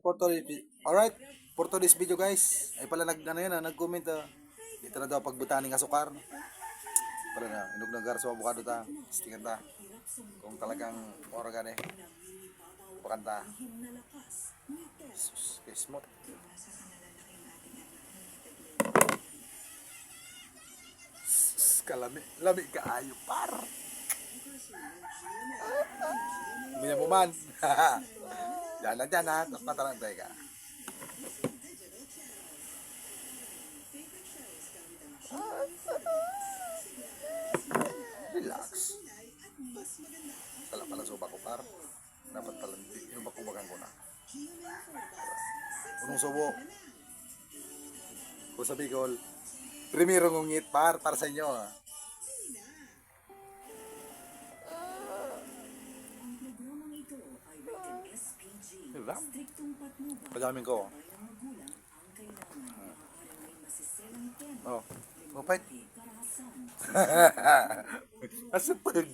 For today's, alright, for today's video guys, ay pala nag-comment dito na daw pagbutaning asukar. Pala na, inog na garso avocado ta, stikan ta. Kung talagang organ pakanta. Sus, smooth. Kalami, lami kaayo par. Hindi mo man. Yan lang dyan ha, patarantay ka. Relax. Sala pala suba ko par. Dapat pala yung bakubagan ko na. Unong subo. Kung sa Bicol, primero ngungit par para sa inyo ha. Diba? Pagamin ko. Oh, mapait. Asapag.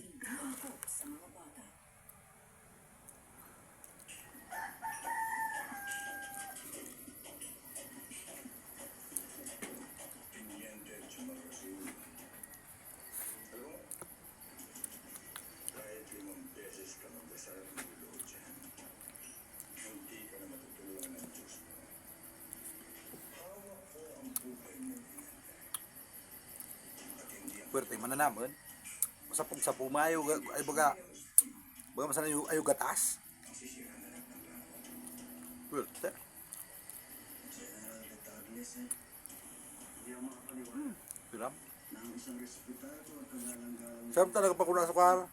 Puwerte mananaman. Masapog sa pumayo ay baga masana yung ayo gatas. Puwerte. Siram. Siram talaga pa kuna sukar.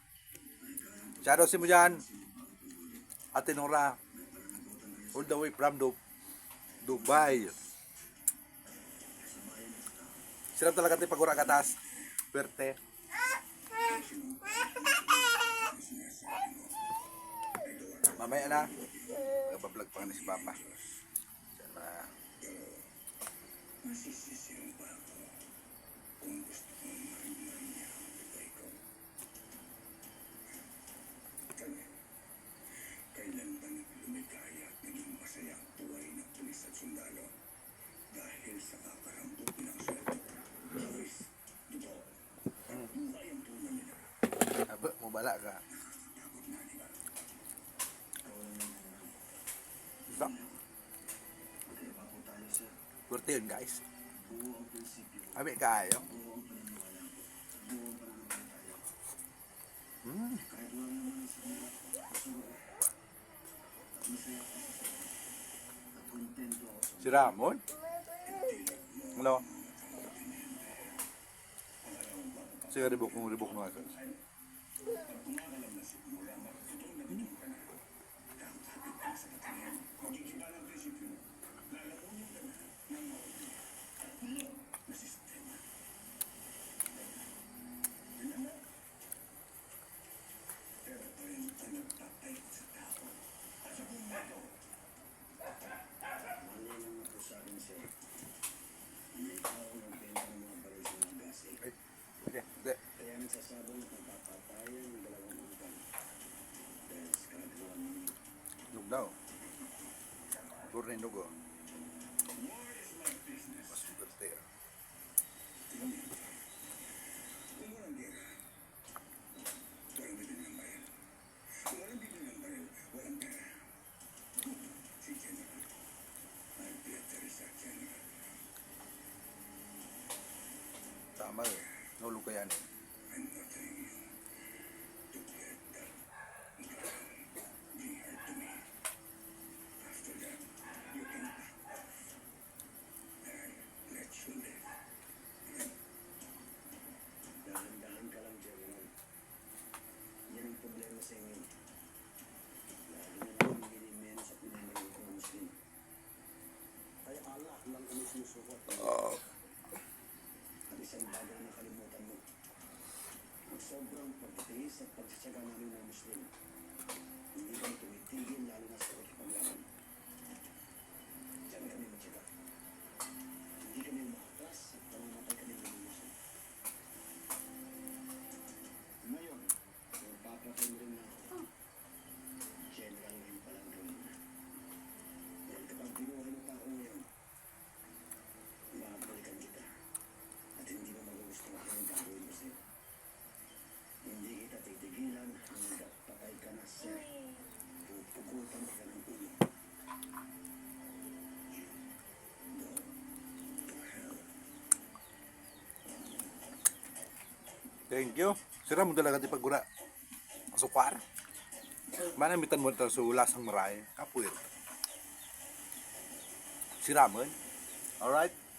Shadow si mo dyan. Ate Nora. All the way from Dubai. Siram talaga tayo pagura gatas. Puwerte. Mamaya na. Nagbablog pa nga si Papa. Sana. Kailan ba lumikaya at naging masaya ang buhay ng pulis at sundalo dahil sa kakarambot ng sweldo? Luis, totoo. Buhay ang tunay nila. Aba, mabala ka. Stop. Puwerte yun guys. Abi kayo. Si Ramon? Ano? Sige, ribok mo ako. Okay, hindi. Kaya nagsasabong magpapatayan ng dalawang ugan dahil sa kalagawan ninyo. Lug daw. Turn in lugo. Mas puwerte ah. Kung walang gera, walang bibili ng baril. Kung walang bibili ng baril, walang pera. Si General, ay Peter sa General. Tama eh. Nulog ka yan eh. I'm not telling you to get that gun. Bring her to me. After that, you can back off. I'll let you live. Dahan-dahan ka lang, General. Yan ang problema sa inyo. Lagi na lang minimenos at minimaliit ng Muslim. Kaya Allah lang kami sinusukot. At isang bagay na kalimutan mo. Ang sobrang pagtitiis at pagtsatsaga namin ng Muslim. Hindi kami tumitigil lalo na sa pagkipaglaban. Diyan kami matyaga. Hindi kami umaatras at pamamatay kami ng Muslim. Ngayon, magpapatay rin na ako. General ngayon palang gawin na. Thank you. Sira mo talaga di pagguna. Asukar. Manamitan mo ito sa lasang maray. Kapuit. Sira mo. Alright.